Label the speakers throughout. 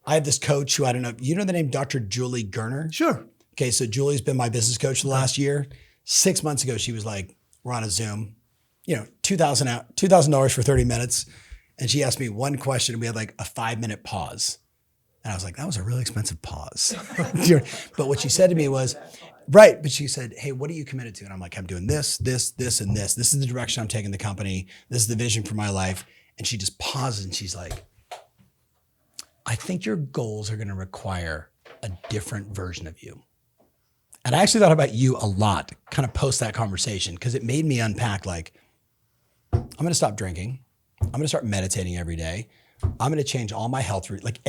Speaker 1: I have this coach who, I don't know, you know the name Dr. Julie Gerner?
Speaker 2: Sure.
Speaker 1: Okay, so Julie's been my business coach for the last year. 6 months ago, she was like, we're on a Zoom, $2,000 for 30 minutes. And she asked me one question and we had like a 5-minute pause. And I was like, that was a really expensive pause. But what she said to me was, right. But she said, hey, what are you committed to? And I'm like, I'm doing this, this, this, and this. This is the direction I'm taking the company. This is the vision for my life. And she just pauses and she's like, I think your goals are going to require a different version of you. And I actually thought about you a lot, kind of post that conversation, because it made me unpack like, I'm going to stop drinking. I'm going to start meditating every day. I'm going to change all my health route. Like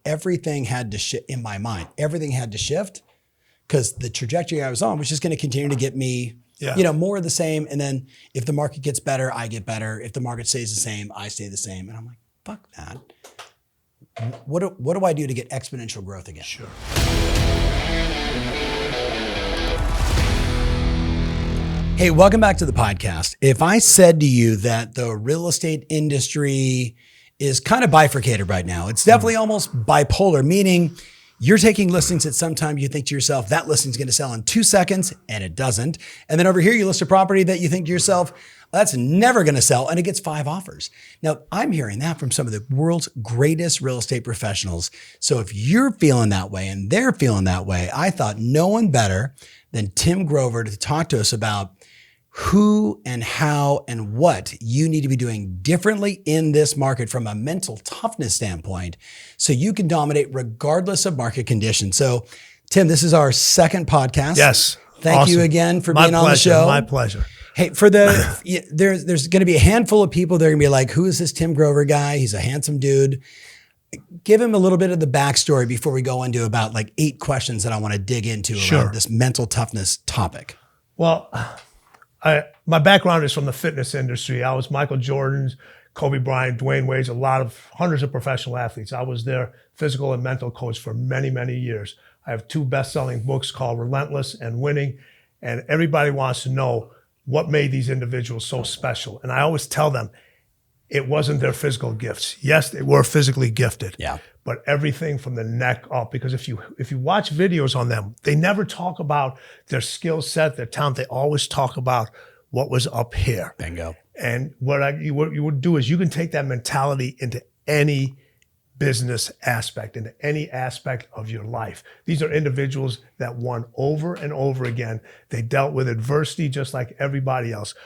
Speaker 1: everything had to shift in my mind. Everything had to shift because the trajectory I was on was just going to continue to get me, more of the same. And then if the market gets better, I get better. If the market stays the same, I stay the same. And I'm like, fuck that. What do I do to get exponential growth again?
Speaker 2: Sure.
Speaker 1: Hey, welcome back to the podcast. If I said to you that the real estate industry is kind of bifurcated right now, it's definitely almost bipolar, meaning you're taking listings that sometimes you think to yourself, that listing's going to sell in 2 seconds, and it doesn't. And then over here, you list a property that you think to yourself, that's never going to sell, and it gets 5 offers. Now, I'm hearing that from some of the world's greatest real estate professionals. So if you're feeling that way and they're feeling that way, I thought no one better than Tim Grover to talk to us about who and how and what you need to be doing differently in this market from a mental toughness standpoint so you can dominate regardless of market conditions. So, Tim, this is our second podcast.
Speaker 2: Yes.
Speaker 1: Thank you again for being on the show.
Speaker 2: My pleasure.
Speaker 1: Hey, for there's going to be a handful of people that are going to be like, who is this Tim Grover guy? He's a handsome dude. Give him a little bit of the backstory before we go into about like 8 questions that I want to dig into around this mental toughness topic.
Speaker 2: Well, my background is from the fitness industry. I was Michael Jordan's, Kobe Bryant, Dwayne Wade's, hundreds of professional athletes. I was their physical and mental coach for many, many years. I have 2 best-selling books called Relentless and Winning, and everybody wants to know what made these individuals so special. And I always tell them it wasn't their physical gifts. Yes, they were physically gifted, but everything from the neck up, because if you watch videos on them, they never talk about their skill set, their talent. They always talk about what was up here.
Speaker 1: Bingo.
Speaker 2: And what you would do is you can take that mentality into any business aspect, into any aspect of your life. These are individuals that won over and over again. They dealt with adversity just like everybody else.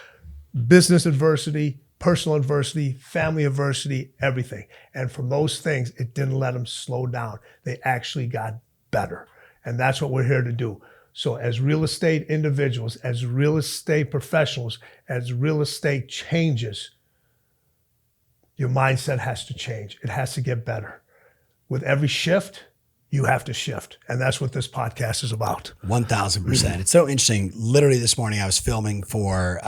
Speaker 2: Business adversity, personal adversity, family adversity, everything. And from those things, it didn't let them slow down. They actually got better. And that's what we're here to do. So as real estate individuals, as real estate professionals, as real estate changes, your mindset has to change. It has to get better. With every shift, you have to shift. And that's what this podcast is about.
Speaker 1: 1,000%. It's so interesting. Literally this morning, I was filming for,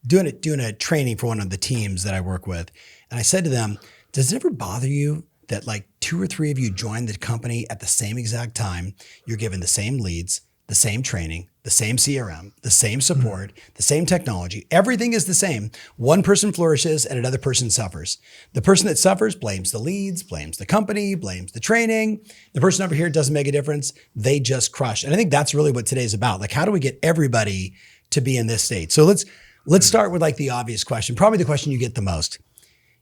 Speaker 1: doing a training for one of the teams that I work with. And I said to them, does it ever bother you that like 2 or 3 of you joined the company at the same exact time? You're given the same leads, the same training, the same CRM, the same support, the same technology. Everything is the same. One person flourishes and another person suffers. The person that suffers blames the leads, blames the company, blames the training. The person over here doesn't make a difference. They just crush. And I think that's really what today's about. Like, how do we get everybody to be in this state? So let's start with like the obvious question, probably the question you get the most.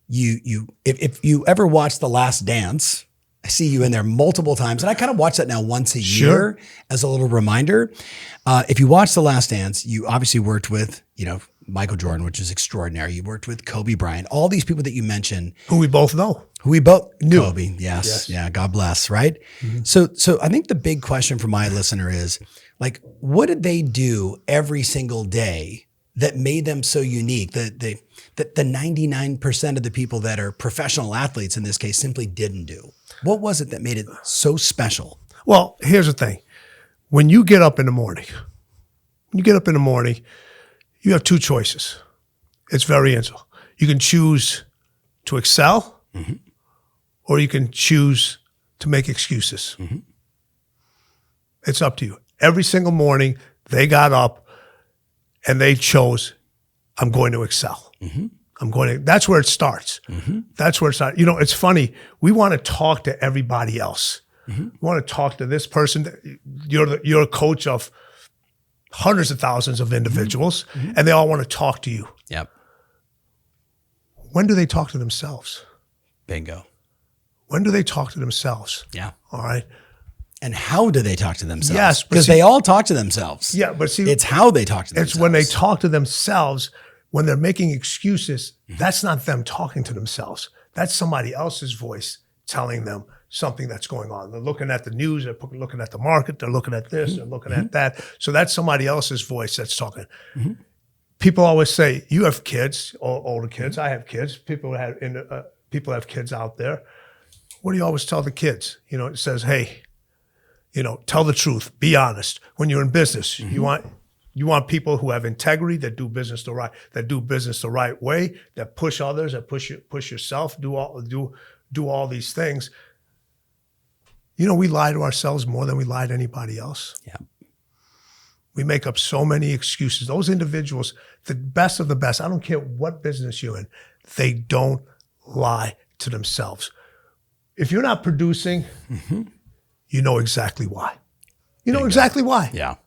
Speaker 1: If you ever watch The Last Dance, I see you in there multiple times. And I kind of watch that now once a year as a little reminder. If you watch The Last Dance, you obviously worked with, Michael Jordan, which is extraordinary. You worked with Kobe Bryant, all these people that you mentioned.
Speaker 2: Who we both know.
Speaker 1: Who we both knew. Kobe, yes. Yeah, God bless, right? Mm-hmm. So I think the big question for my listener is, like, what did they do every single day that made them so unique? That the 99% of the people that are professional athletes in this case simply didn't do. What was it that made it so special?
Speaker 2: Well, here's the thing. When you get up in the morning, you have 2 choices. It's very easy. You can choose to excel, or you can choose to make excuses. Mm-hmm. It's up to you. Every single morning, they got up and they chose, I'm going to excel. Mm-hmm. That's where it starts. That's where it starts. You know, it's funny. We want to talk to everybody else. We want to talk to this person. You're a coach of hundreds of thousands of individuals, and they all want to talk to you.
Speaker 1: Yep.
Speaker 2: When do they talk to themselves?
Speaker 1: Bingo.
Speaker 2: When do they talk to themselves?
Speaker 1: Yeah.
Speaker 2: All right.
Speaker 1: And how do they talk to themselves?
Speaker 2: Yes,
Speaker 1: because they all talk to themselves.
Speaker 2: Yeah, but see,
Speaker 1: it's how they talk to themselves.
Speaker 2: It's when they talk to themselves, when they're making excuses, that's not them talking to themselves. That's somebody else's voice telling them something that's going on. They're looking at the news, they're looking at the market, they're looking at this, they're looking at that. So that's somebody else's voice that's talking. People always say, you have kids, older kids, I have kids, people have kids out there. What do you always tell the kids? You know, it says, hey, you know, tell the truth, be honest. When you're in business, you want people who have integrity, that do business the right way, that push others, that push yourself, do all these things. You know, we lie to ourselves more than we lie to anybody else.
Speaker 1: Yeah.
Speaker 2: We make up so many excuses. Those individuals, the best of the best, I don't care what business you're in, they don't lie to themselves. If you're not producing, you know exactly why. You know exactly why.
Speaker 1: Yeah.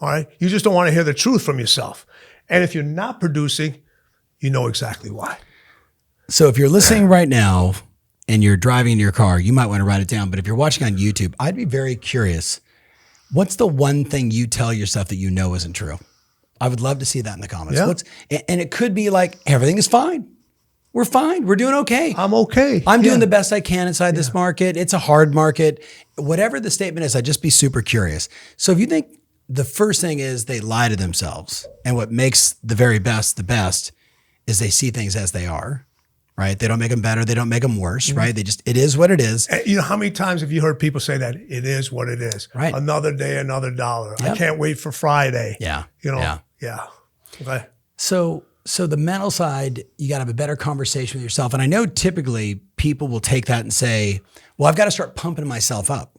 Speaker 2: All right. You just don't want to hear the truth from yourself. And if you're not producing, you know exactly why.
Speaker 1: So if you're listening right now and you're driving in your car, you might want to write it down. But if you're watching on YouTube, I'd be very curious. What's the one thing you tell yourself that you know isn't true? I would love to see that in the comments.
Speaker 2: Yeah.
Speaker 1: And it could be like, everything is fine. We're fine. We're doing okay.
Speaker 2: I'm okay.
Speaker 1: I'm doing the best I can inside this market. It's a hard market. Whatever the statement is, I'd just be super curious. So if you think the first thing is they lie to themselves, and what makes the very best the best is they see things as they are, right? They don't make them better. They don't make them worse, right? It is what it is.
Speaker 2: And you know, how many times have you heard people say that? It is what it is.
Speaker 1: Right.
Speaker 2: Another day, another dollar. Yep. I can't wait for Friday.
Speaker 1: Yeah.
Speaker 2: You know, Okay.
Speaker 1: So the mental side, you got to have a better conversation with yourself. And I know typically people will take that and say, well, I've got to start pumping myself up.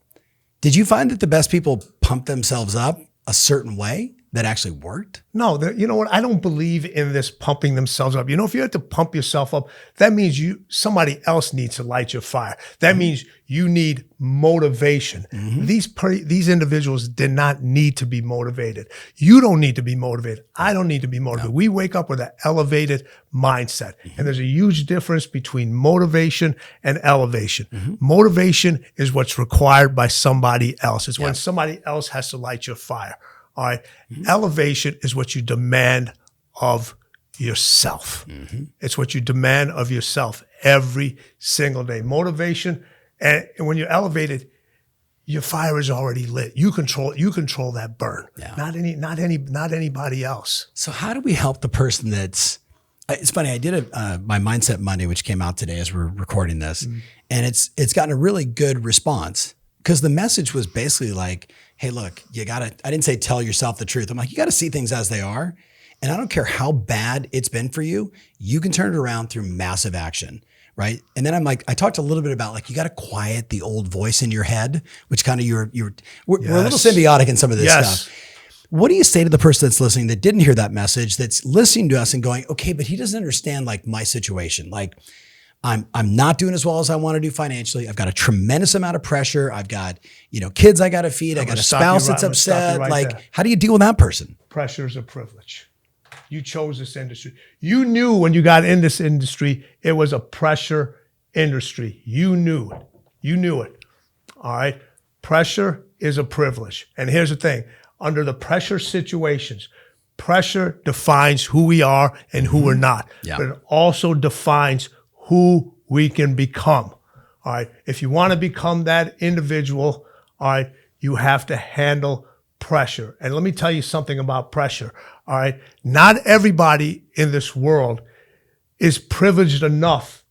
Speaker 1: Did you find that the best people pump themselves up a certain way that actually worked?
Speaker 2: No, you know what? I don't believe in this pumping themselves up. You know, if you have to pump yourself up, that means somebody else needs to light your fire. That means you need motivation. These individuals did not need to be motivated. You don't need to be motivated. I don't need to be motivated. No. We wake up with an elevated mindset. And there's a huge difference between motivation and elevation. Motivation is what's required by somebody else. It's when somebody else has to light your fire. All right. Elevation is what you demand of yourself. It's what you demand of yourself every single day. Motivation, and when you're elevated, your fire is already lit. You control that burn. Yeah. Not anybody else.
Speaker 1: So how do we help the person that's? It's funny. I did my Mindset Monday, which came out today as we're recording this, and it's gotten a really good response. Because the message was basically like, hey, look, I didn't say tell yourself the truth. I'm like, you got to see things as they are. And I don't care how bad it's been for you, you can turn it around through massive action, right? And then I'm like, I talked a little bit about like, you got to quiet the old voice in your head, which kind of we're a little symbiotic in some of this stuff. What do you say to the person that's listening that didn't hear that message, that's listening to us and going, okay, but he doesn't understand like my situation. Like, I'm not doing as well as I want to do financially. I've got a tremendous amount of pressure. I've got, kids I got to feed. I got a spouse that's upset. How do you deal with that person?
Speaker 2: Pressure is a privilege. You chose this industry. You knew when you got in this industry, it was a pressure industry. You knew it. You knew it. All right. Pressure is a privilege. And here's the thing. Under the pressure situations, pressure defines who we are and who we're not. Yeah. But it also defines who we can become. All right. If you want to become that individual, all right, you have to handle pressure. And let me tell you something about pressure. All right. Not everybody in this world is privileged enough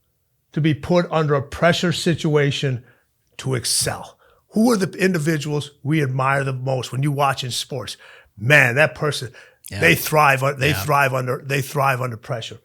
Speaker 2: to be put under a pressure situation to excel. Who are the individuals we admire the most when you watch in sports? Man, that person, they thrive under pressure.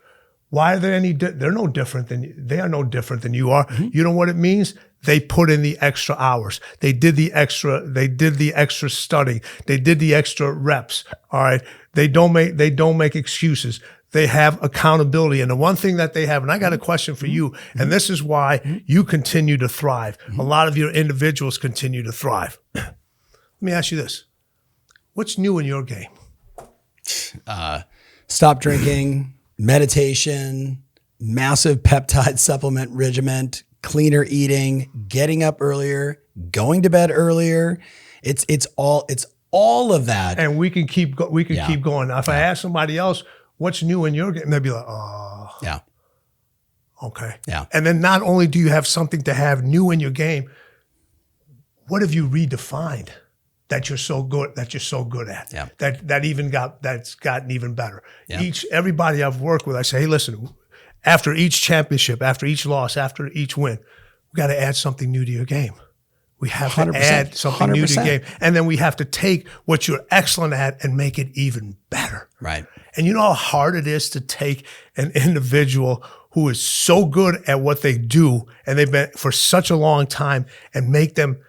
Speaker 2: Why are they they're no different they are no different than you are. You know what it means? They put in the extra hours. They did the extra studying. They did the extra reps. All right. They don't make excuses. They have accountability. And the one thing that they have, and I got a question for you, and this is why you continue to thrive. A lot of your individuals continue to thrive. Let me ask you this. What's new in your game?
Speaker 1: Stop drinking, meditation, massive peptide supplement regimen, cleaner eating, getting up earlier, going to bed earlier. It's all of that.
Speaker 2: And we can keep keep going. Now, if I ask somebody else, what's new in your game? They'll be like, oh.
Speaker 1: Yeah.
Speaker 2: Okay.
Speaker 1: Yeah.
Speaker 2: And then not only do you have something to have new in your game, what have you redefined that you're so good at?
Speaker 1: Yeah.
Speaker 2: That's gotten even better.
Speaker 1: Yeah.
Speaker 2: Everybody I've worked with, I say, hey, listen, after each championship, after each loss, after each win, we got to add something new to your game. We have to add something new to the game. And then we have to take what you're excellent at and make it even better.
Speaker 1: Right.
Speaker 2: And you know how hard it is to take an individual who is so good at what they do and they've been for such a long time and make them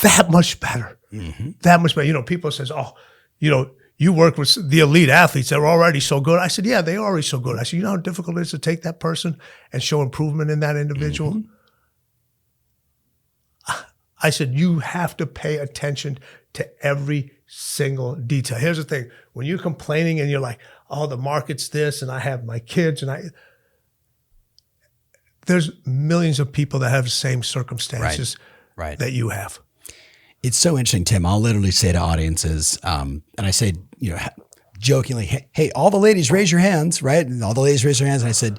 Speaker 2: that much better. Mm-hmm. That much better. You know, people says, oh, you know, you work with the elite athletes that are already so good. I said, yeah, they're already so good. I said, you know how difficult it is to take that person and show improvement in that individual? Mm-hmm. I said, you have to pay attention to every single detail. Here's the thing. When you're complaining and you're like, oh, the market's this and I have my kids and there's millions of people that have the same circumstances that you have.
Speaker 1: It's so interesting, Tim. I'll literally say to audiences, and I say, you know, jokingly, hey, all the ladies raise your hands, right? And all the ladies raise their hands. And I said,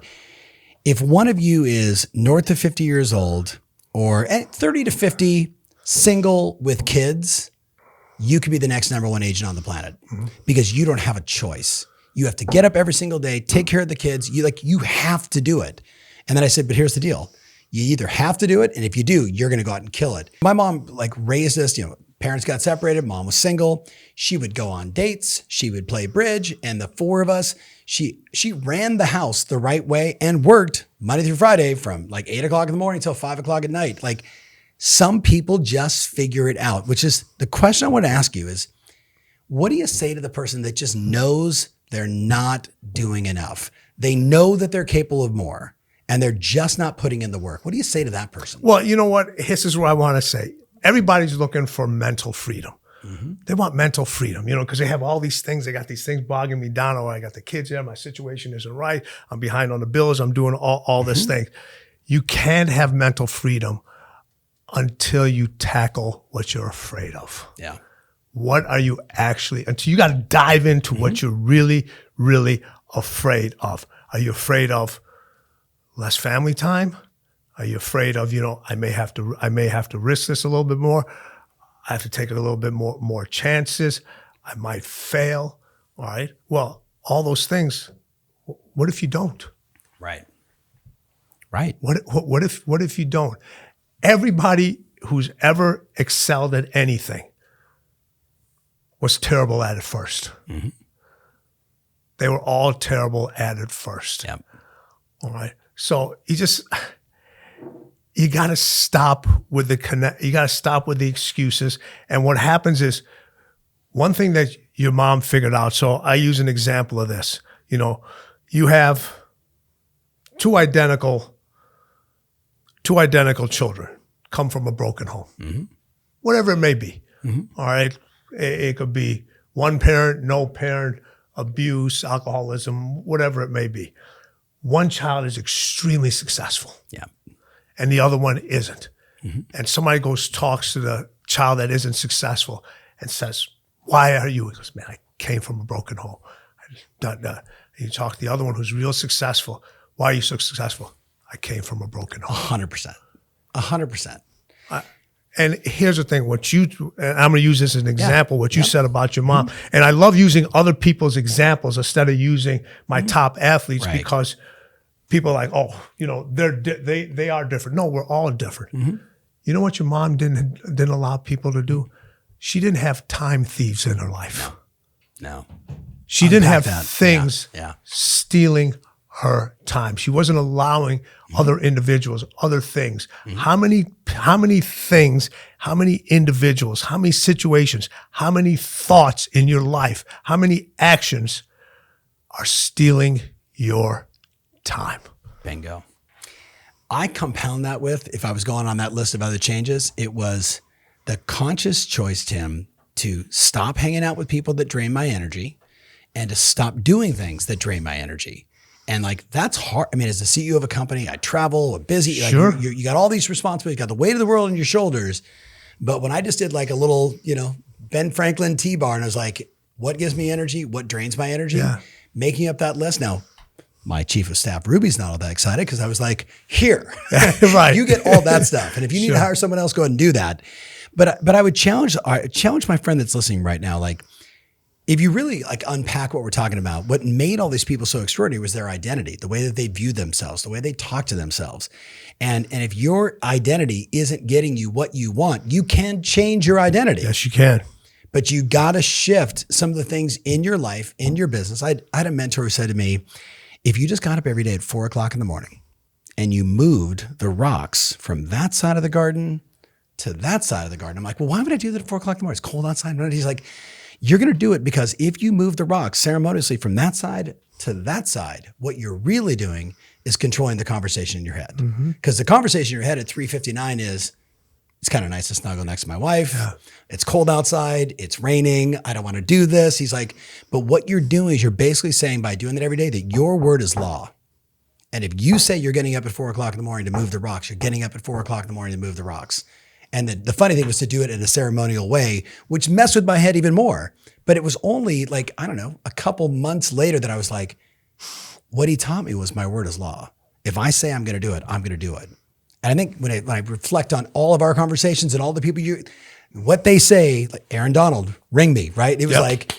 Speaker 1: if one of you is north of 50 years old or 30 to 50, single with kids, you could be the next number one agent on the planet because you don't have a choice. You have to get up every single day, take care of the kids. You have to do it. And then I said, but here's the deal. You either have to do it, and if you do, you're going to go out and kill it. My mom raised us, you know, parents got separated, mom was single. She would go on dates, she would play bridge, and the four of us, she ran the house the right way and worked Monday through Friday from 8 o'clock in the morning till 5 o'clock at night. Some people just figure it out, which is the question I want to ask you is, what do you say to the person that just knows they're not doing enough? They know that they're capable of more and they're just not putting in the work. What do you say to that person?
Speaker 2: Well, you know what? This is what I want to say. Everybody's looking for mental freedom. Mm-hmm. They want mental freedom, you know, because they have all these things. They got these things bogging me down. Oh, I got the kids here. My situation isn't right. I'm behind on the bills. I'm doing all this thing. You can't have mental freedom until you tackle what you're afraid of.
Speaker 1: Yeah.
Speaker 2: What are you actually, until you got to dive into what you're really, really afraid of. Are you afraid of less family time? Are you afraid of, you know, I may have to risk this a little bit more. I have to take a little bit more chances. I might fail. All right. Well, all those things. What if you don't?
Speaker 1: Right.
Speaker 2: What if you don't? Everybody who's ever excelled at anything was terrible at it first. Mm-hmm. They were all terrible at it first.
Speaker 1: Yep.
Speaker 2: All right. So you got to stop with the excuses. And what happens is, one thing that your mom figured out. So I use an example of this. You know, you have two identical children come from a broken home, whatever it may be. Mm-hmm. All right. It could be one parent, no parent, abuse, alcoholism, whatever it may be. One child is extremely successful.
Speaker 1: Yeah.
Speaker 2: And the other one isn't. Mm-hmm. And somebody talks to the child that isn't successful and says, why are you? He goes, man, I came from a broken home. And you talk to the other one who's real successful. Why are you so successful? I came from a broken home.
Speaker 1: 100%.
Speaker 2: And here's the thing, and I'm going to use this as an example, what you said about your mom. Mm-hmm. And I love using other people's examples instead of using my top athletes because people are like, oh, you know, they are different. No, we're all different. Mm-hmm. You know what your mom didn't allow people to do? She didn't have time thieves in her life.
Speaker 1: No.
Speaker 2: She didn't have things stealing her time. She wasn't allowing other individuals, other things. Mm-hmm. How many things, how many individuals, how many situations, how many thoughts in your life, how many actions are stealing your time.
Speaker 1: Bingo. I compound that with, if I was going on that list of other changes, it was the conscious choice, Tim, to stop hanging out with people that drain my energy and to stop doing things that drain my energy. And like, that's hard. I mean, as the CEO of a company, I travel, I'm busy.
Speaker 2: Sure.
Speaker 1: Like you got all these responsibilities, you got the weight of the world on your shoulders. But when I just did like a little, Ben Franklin T-bar, and I was like, what gives me energy? What drains my energy?
Speaker 2: Yeah.
Speaker 1: Making up that list. Now, my chief of staff, Ruby's not all that excited because I was like, here,
Speaker 2: Right.
Speaker 1: you get all that stuff. And if you need
Speaker 2: Sure.
Speaker 1: to hire someone else, go ahead and do that. But I would challenge my friend that's listening right now. Like, if you really like unpack what we're talking about, what made all these people so extraordinary was their identity, the way that they view themselves, the way they talk to themselves. And if your identity isn't getting you what you want, you can change your identity.
Speaker 2: Yes, you can.
Speaker 1: But you got to shift some of the things in your life, in your business. I had a mentor who said to me, if you just got up every day at 4 o'clock in the morning and you moved the rocks from that side of the garden to that side of the garden, I'm like, well, why would I do that at 4 o'clock in the morning? It's cold outside. And he's like, you're going to do it because if you move the rocks ceremoniously from that side to that side, what you're really doing is controlling the conversation in your head. Because the conversation in your head at 3:59 is, it's kind of nice to snuggle next to my wife. Yeah. It's cold outside. It's raining. I don't want to do this. He's like, but what you're doing is you're basically saying by doing that every day that your word is law. And if you say you're getting up at 4 o'clock in the morning to move the rocks, you're getting up at 4 o'clock in the morning to move the rocks. And the funny thing was to do it in a ceremonial way, which messed with my head even more. But it was only like, I don't know, a couple months later that I was like, what he taught me was my word is law. If I say I'm going to do it, I'm going to do it. And I think when I reflect on all of our conversations and all the people what they say, like Aaron Donald, ring me, right? It was like,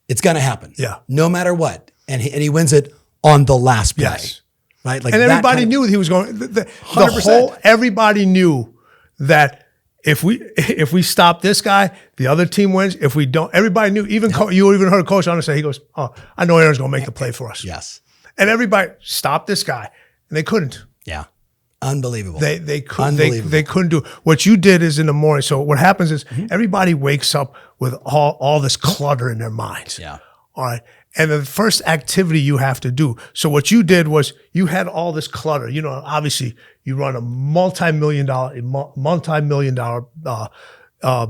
Speaker 1: it's going to happen.
Speaker 2: Yeah.
Speaker 1: No matter what. And he wins it on the last play.
Speaker 2: Yes.
Speaker 1: Right? Like,
Speaker 2: and everybody knew he was going, everybody knew that if we stop this guy, the other team wins. If we don't, everybody knew, you even heard Coach Hunter say, he goes, oh, I know Aaron's going to make the play for us.
Speaker 1: Yes.
Speaker 2: And everybody stopped this guy and they couldn't.
Speaker 1: Yeah. Unbelievable.
Speaker 2: They couldn't do it. What you did is in the morning. So what happens is everybody wakes up with all this clutter in their minds.
Speaker 1: Yeah.
Speaker 2: All right. And the first activity you have to do. So what you did was you had all this clutter. Obviously you run a multi-million dollar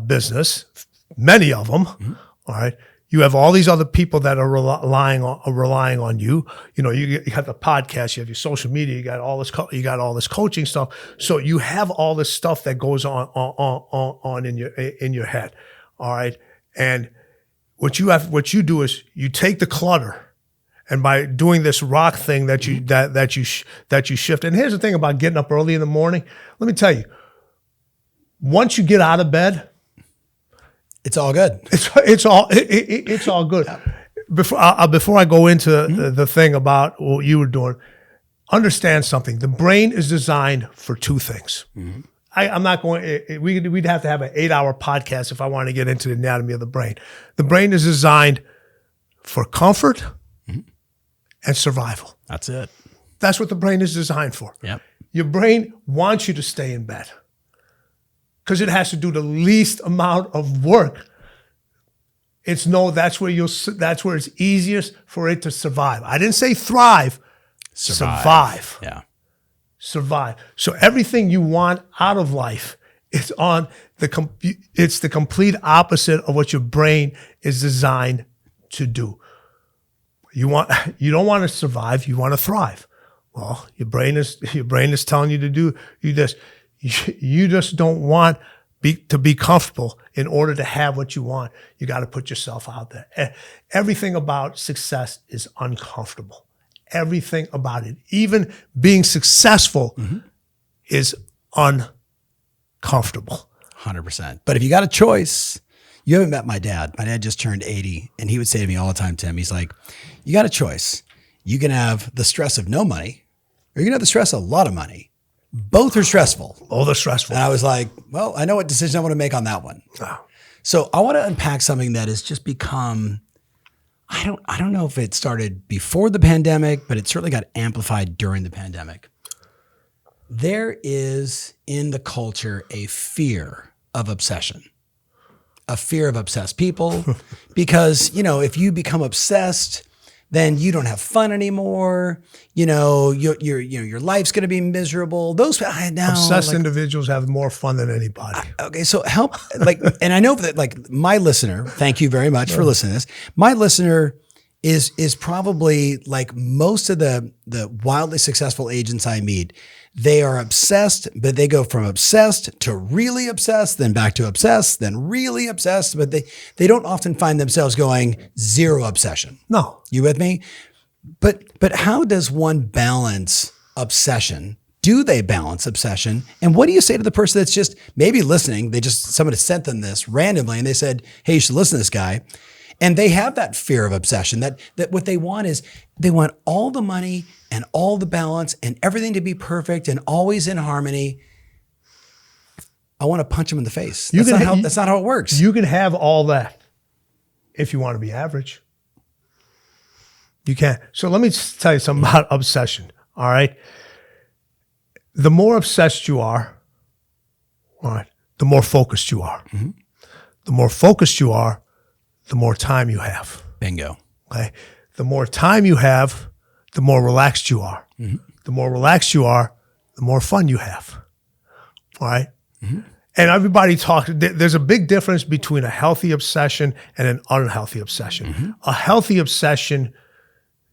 Speaker 2: business, many of them. All right. You have all these other people that are relying on you. You have the podcast, you have your social media, you got all this coaching stuff. So you have all this stuff that goes on in your head. All right. And what you do is you take the clutter, and by doing this rock thing that you shift. And here's the thing about getting up early in the morning. Let me tell you, once you get out of bed,
Speaker 1: it's all good.
Speaker 2: It's all good. Yeah. Before I go into the thing about what you were doing, understand something. The brain is designed for two things. I'm not going. We'd have to have an 8-hour podcast if I want to get into the anatomy of the brain. The brain is designed for comfort and survival.
Speaker 1: That's it.
Speaker 2: That's what the brain is designed for.
Speaker 1: Yep.
Speaker 2: Your brain wants you to stay in bed because it has to do the least amount of work. That's where it's easiest for it to survive. I didn't say thrive. Survive.
Speaker 1: Yeah.
Speaker 2: Survive. So everything you want out of life is it's the complete opposite of what your brain is designed to do. You don't want to survive, you want to thrive. Well, your brain is telling you to do this. You just don't want to be comfortable in order to have what you want. You got to put yourself out there. Everything about success is uncomfortable. Everything about it, even being successful, is uncomfortable.
Speaker 1: 100%. But if you got a choice, you haven't met my dad. My dad just turned 80, and he would say to me all the time, Tim, he's like, you got a choice. You can have the stress of no money, or you can have the stress of a lot of money. Both are stressful.
Speaker 2: Both are stressful.
Speaker 1: And I was like, well, I know what decision I want to make on that one.
Speaker 2: Oh.
Speaker 1: So I want to unpack something that has just become, I don't know if it started before the pandemic, but it certainly got amplified during the pandemic. There is in the culture a fear of obsession, a fear of obsessed people, because, if you become obsessed, then you don't have fun anymore. Your life's going to be miserable.
Speaker 2: Obsessed individuals have more fun than anybody.
Speaker 1: Okay, so help, and I know that my listener, thank you very much for listening to this. My listener is probably like most of the wildly successful agents I meet. They are obsessed, but they go from obsessed to really obsessed, then back to obsessed, then really obsessed, but they don't often find themselves going zero obsession.
Speaker 2: No.
Speaker 1: You with me? But how does one balance obsession? Do they balance obsession? And what do you say to the person that's just maybe listening? Somebody sent them this randomly and they said, hey, you should listen to this guy. And they have that fear of obsession, that what they want is they want all the money and all the balance and everything to be perfect and always in harmony. I want to punch them in the face. That's not how it works.
Speaker 2: You can have all that if you want to be average. You can. So let me tell you something about obsession, all right? The more obsessed you are, all right, the more focused you are. Mm-hmm. The more focused you are, the more time you have.
Speaker 1: Bingo.
Speaker 2: Okay. The more time you have, the more relaxed you are. Mm-hmm. The more relaxed you are, the more fun you have. All right. Mm-hmm. And everybody there's a big difference between a healthy obsession and an unhealthy obsession. Mm-hmm. A healthy obsession,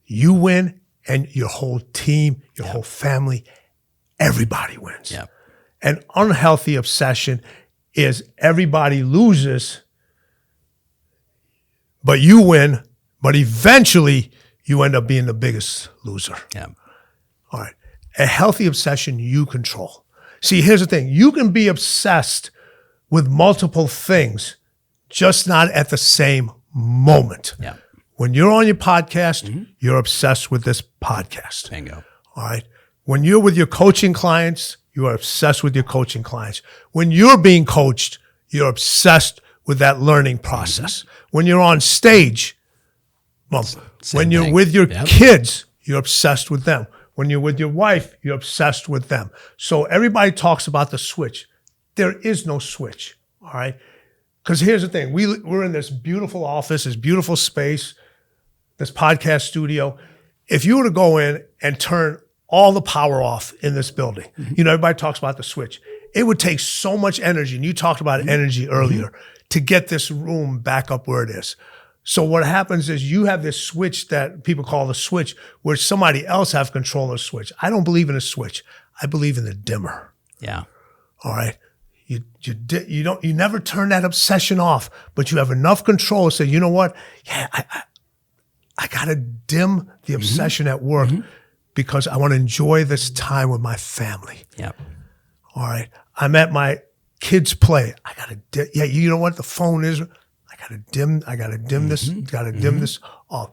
Speaker 2: you win and your whole team, your whole family, everybody wins.
Speaker 1: Yep.
Speaker 2: An unhealthy obsession is everybody loses, but you win, but eventually you end up being the biggest loser.
Speaker 1: Yeah.
Speaker 2: All right. A healthy obsession you control. See, here's the thing. You can be obsessed with multiple things, just not at the same moment.
Speaker 1: Yeah.
Speaker 2: When you're on your podcast, you're obsessed with this podcast.
Speaker 1: Bingo.
Speaker 2: All right. When you're with your coaching clients, you are obsessed with your coaching clients. When you're being coached, you're obsessed with that learning process. When you're on stage, when you're with your kids, you're obsessed with them. When you're with your wife, you're obsessed with them. So everybody talks about the switch. There is no switch, all right? Because here's the thing. We're in this beautiful office, this beautiful space, this podcast studio. If you were to go in and turn all the power off in this building, everybody talks about the switch. It would take so much energy, and you talked about energy earlier, to get this room back up where it is. So what happens is you have this switch that people call the switch, where somebody else have control of the switch. I don't believe in a switch. I believe in the dimmer.
Speaker 1: Yeah.
Speaker 2: All right. You never turn that obsession off, but you have enough control to say, you know what? Yeah, I gotta dim the obsession at work because I want to enjoy this time with my family.
Speaker 1: Yeah.
Speaker 2: All right. I'm at my kids' play. I gotta you know what the phone is? I gotta dim this, gotta dim this off.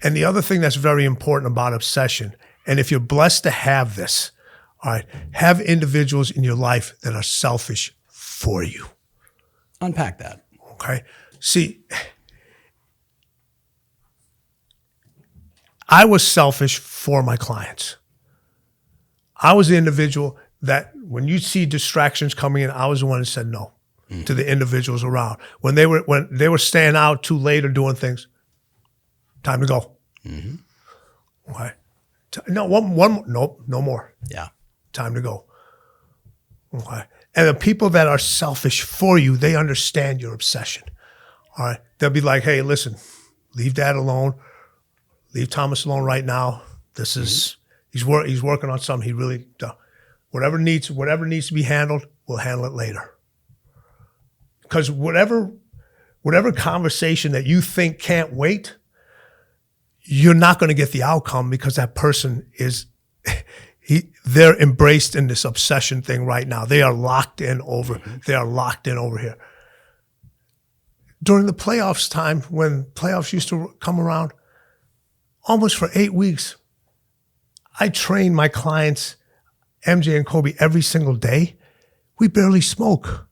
Speaker 2: And the other thing that's very important about obsession, and if you're blessed to have this, all right, have individuals in your life that are selfish for you.
Speaker 1: Unpack that.
Speaker 2: Okay. See, I was selfish for my clients. I was the individual that when you see distractions coming in, I was the one that said no to the individuals around. When they were staying out too late or doing things, time to go. Okay. No more.
Speaker 1: Yeah.
Speaker 2: Time to go. Okay. And the people that are selfish for you, they understand your obsession. All right. They'll be like, hey, listen, leave Dad alone. Leave Thomas alone right now. This is, he's working on something. He really, whatever needs to be handled, we'll handle it later. Because whatever conversation that you think can't wait, you're not going to get the outcome because that person is, they're embraced in this obsession thing right now. They are locked in over here. During the playoffs time, when playoffs used to come around, almost for 8 weeks, I trained my clients, MJ and Kobe, every single day. We barely spoke.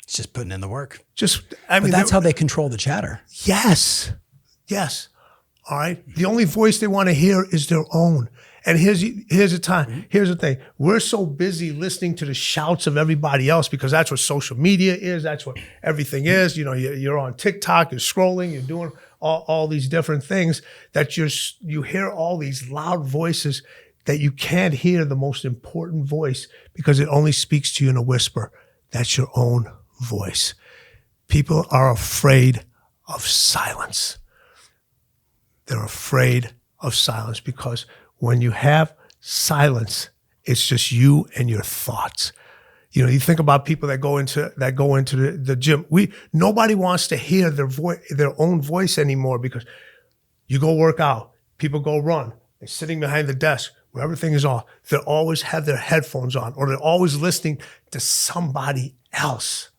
Speaker 1: It's just putting in the work.
Speaker 2: But
Speaker 1: that's how they control the chatter.
Speaker 2: Yes. All right. The only voice they want to hear is their own. And here's the time. Here's the thing. We're so busy listening to the shouts of everybody else because that's what social media is. That's what everything is. You know, you're on TikTok, you're scrolling, you're doing all these different things that you hear all these loud voices that you can't hear the most important voice because it only speaks to you in a whisper. That's your own voice. People are afraid of silence. They're afraid of silence because when you have silence, it's just you and your thoughts. You know, you think about people that go into the gym. Nobody wants to hear their own voice anymore because you go work out, people go run, they're sitting behind the desk where everything is off. They always have their headphones on, or they're always listening to somebody else.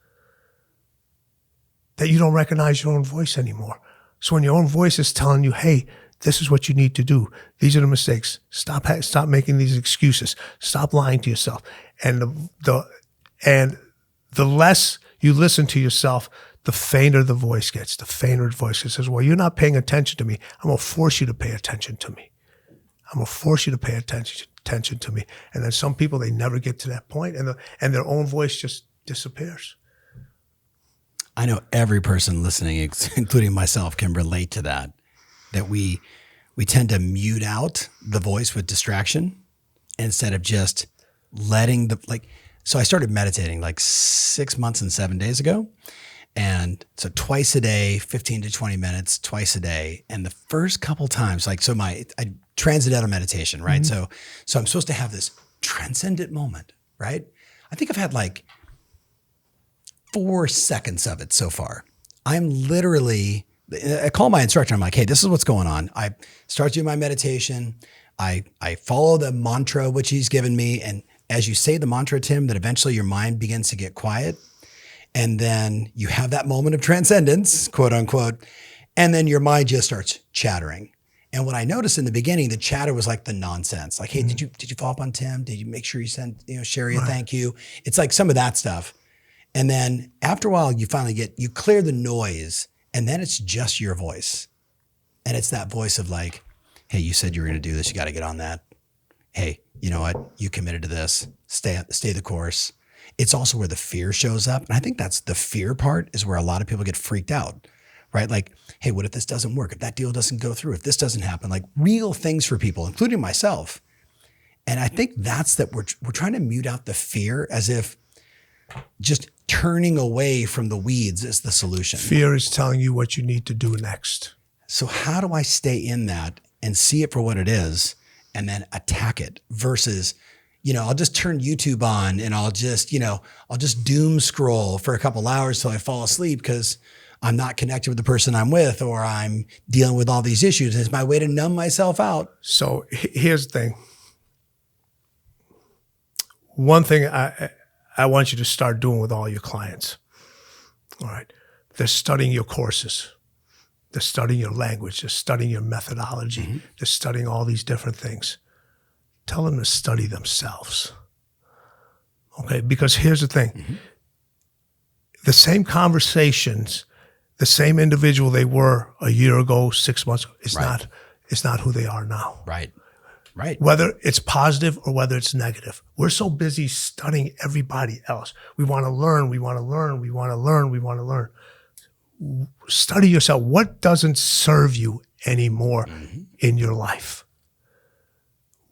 Speaker 2: That you don't recognize your own voice anymore. So when your own voice is telling you, hey, this is what you need to do. These are the mistakes. Stop making these excuses. Stop lying to yourself. And the less you listen to yourself, the fainter the voice gets. The fainter the voice gets. It says, well, you're not paying attention to me. I'm going to force you to pay attention to me. I'm going to force you to pay attention to me. And then some people, they never get to that point, and their own voice just disappears.
Speaker 1: I know every person listening, including myself, can relate to that we tend to mute out the voice with distraction instead of just letting so I started meditating like 6 months and 7 days ago. And so twice a day, 15 to 20 minutes, twice a day. And the first couple times, I transcendental meditation, right? So I'm supposed to have this transcendent moment, right? I think I've had 4 seconds of it so far. I call my instructor. I'm like, hey, this is what's going on. I start doing my meditation. I follow the mantra, which he's given me. And as you say the mantra, Tim, that eventually your mind begins to get quiet. And then you have that moment of transcendence, quote unquote. And then your mind just starts chattering. And what I noticed in the beginning, the chatter was like the nonsense. Like, hey, did you follow up on Tim? Did you make sure you sent, Sherry a thank you? It's like some of that stuff. And then after a while, you clear the noise, and then it's just your voice. And it's that voice of like, hey, you said you were going to do this. You got to get on that. Hey, you know what? You committed to this. Stay the course. It's also where the fear shows up. And I think that's the fear part is where a lot of people get freaked out, right? Like, hey, what if this doesn't work? If that deal doesn't go through, if this doesn't happen, like real things for people, including myself. And I think that's that we're trying to mute out the fear as if just turning away from the weeds is the solution.
Speaker 2: Fear is telling you what you need to do next.
Speaker 1: So how do I stay in that and see it for what it is and then attack it versus, I'll just turn YouTube on and I'll just doom scroll for a couple hours till I fall asleep because I'm not connected with the person I'm with or I'm dealing with all these issues. It's my way to numb myself out.
Speaker 2: So here's the thing. One thing I want you to start doing with all your clients. All right. They're studying your courses. They're studying your language. They're studying your methodology. Mm-hmm. They're studying all these different things. Tell them to study themselves. Okay. Because here's the thing. Mm-hmm. The same conversations, the same individual they were a year ago, 6 months ago, it's not who they are now.
Speaker 1: Right.
Speaker 2: Whether it's positive or whether it's negative. We're so busy studying everybody else. We want to learn. Study yourself. What doesn't serve you anymore in your life?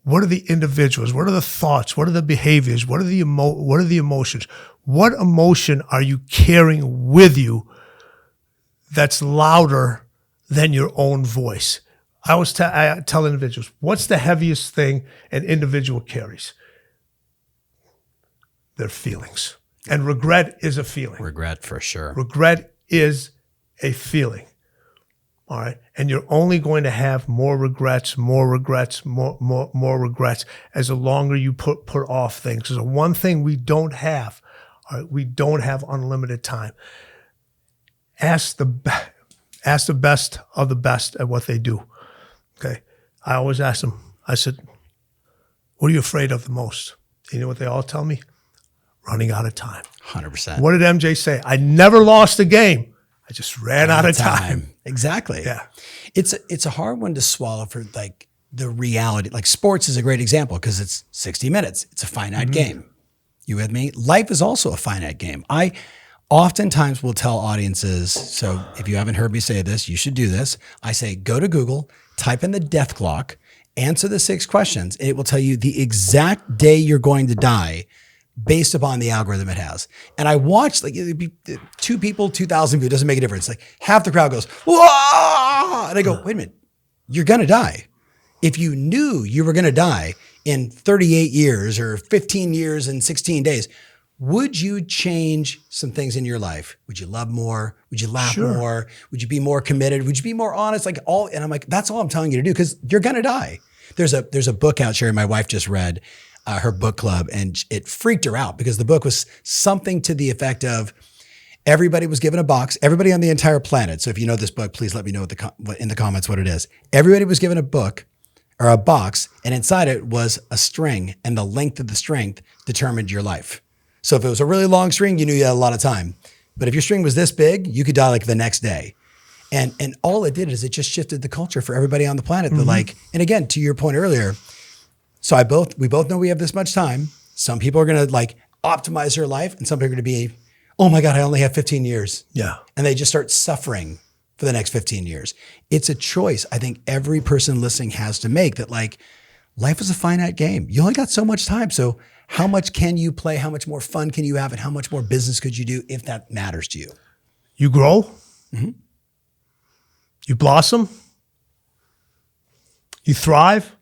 Speaker 2: What are the individuals? What are the thoughts? What are the behaviors? What are the emotions? What emotion are you carrying with you that's louder than your own voice? I tell individuals, what's the heaviest thing an individual carries? Their feelings. And regret is a feeling.
Speaker 1: Regret for sure.
Speaker 2: Regret is a feeling. All right. And you're only going to have more regrets as the longer you put off things. There's one thing we don't have. All right. We don't have unlimited time. Ask the best of the best at what they do. Okay. I always ask them, I said, what are you afraid of the most? You know what they all tell me? Running out of time.
Speaker 1: 100%.
Speaker 2: What did MJ say? I never lost a game. I just ran out of time.
Speaker 1: Exactly.
Speaker 2: Yeah.
Speaker 1: It's a hard one to swallow for the reality. Like sports is a great example because it's 60 minutes. It's a finite game. You with me? Life is also a finite game. I oftentimes will tell audiences, so if you haven't heard me say this, you should do this. I say, go to Google, type in the death clock, answer the 6 questions, and it will tell you the exact day you're going to die based upon the algorithm it has. And I watched, like, it'd be 2 people, 2,000 people, it doesn't make a difference. Like half the crowd goes, whoa! And I go, wait a minute, you're going to die. If you knew you were going to die in 38 years or 15 years and 16 days, would you change some things in your life? Would you love more? Would you laugh more? Would you be more committed? Would you be more honest? And I'm like, that's all I'm telling you to do because you're going to die. There's a book out, Sherry, my wife just read her book club, and it freaked her out because the book was something to the effect of everybody was given a box, everybody on the entire planet. So if you know this book, please let me know in the comments what it is. Everybody was given a book or a box, and inside it was a string, and the length of the string determined your life. So if it was a really long string, you knew you had a lot of time. But if your string was this big, you could die like the next day. And all it did is it just shifted the culture for everybody on the planet. But like, and again, to your point earlier, so we both know we have this much time. Some people are gonna like optimize their life, and some people are gonna be, oh my God, I only have 15 years.
Speaker 2: Yeah.
Speaker 1: And they just start suffering for the next 15 years. It's a choice I think every person listening has to make, that like life is a finite game. You only got so much time. So how much can you play? How much more fun can you have? And how much more business could you do if that matters to you?
Speaker 2: You grow. You blossom. You thrive.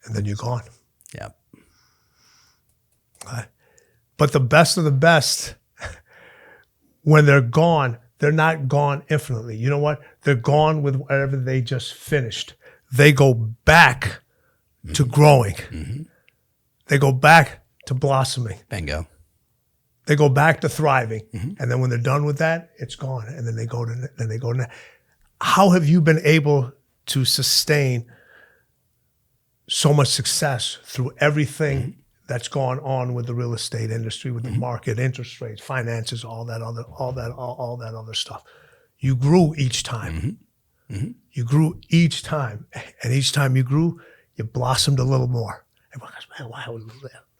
Speaker 2: And then you're gone.
Speaker 1: Yeah.
Speaker 2: Okay. But the best of the best, when they're gone, they're not gone infinitely. You know what? They're gone with whatever they just finished. They go back to growing. They go back to blossoming.
Speaker 1: Bingo.
Speaker 2: They go back to thriving. And then when they're done with that, it's gone. And then they go to how have you been able to sustain so much success through everything that's gone on with the real estate industry, with the market, interest rates, finances, all that other stuff? You grew each time. You grew each time, and each time you grew, you blossomed a little more. Everyone goes, man, wow,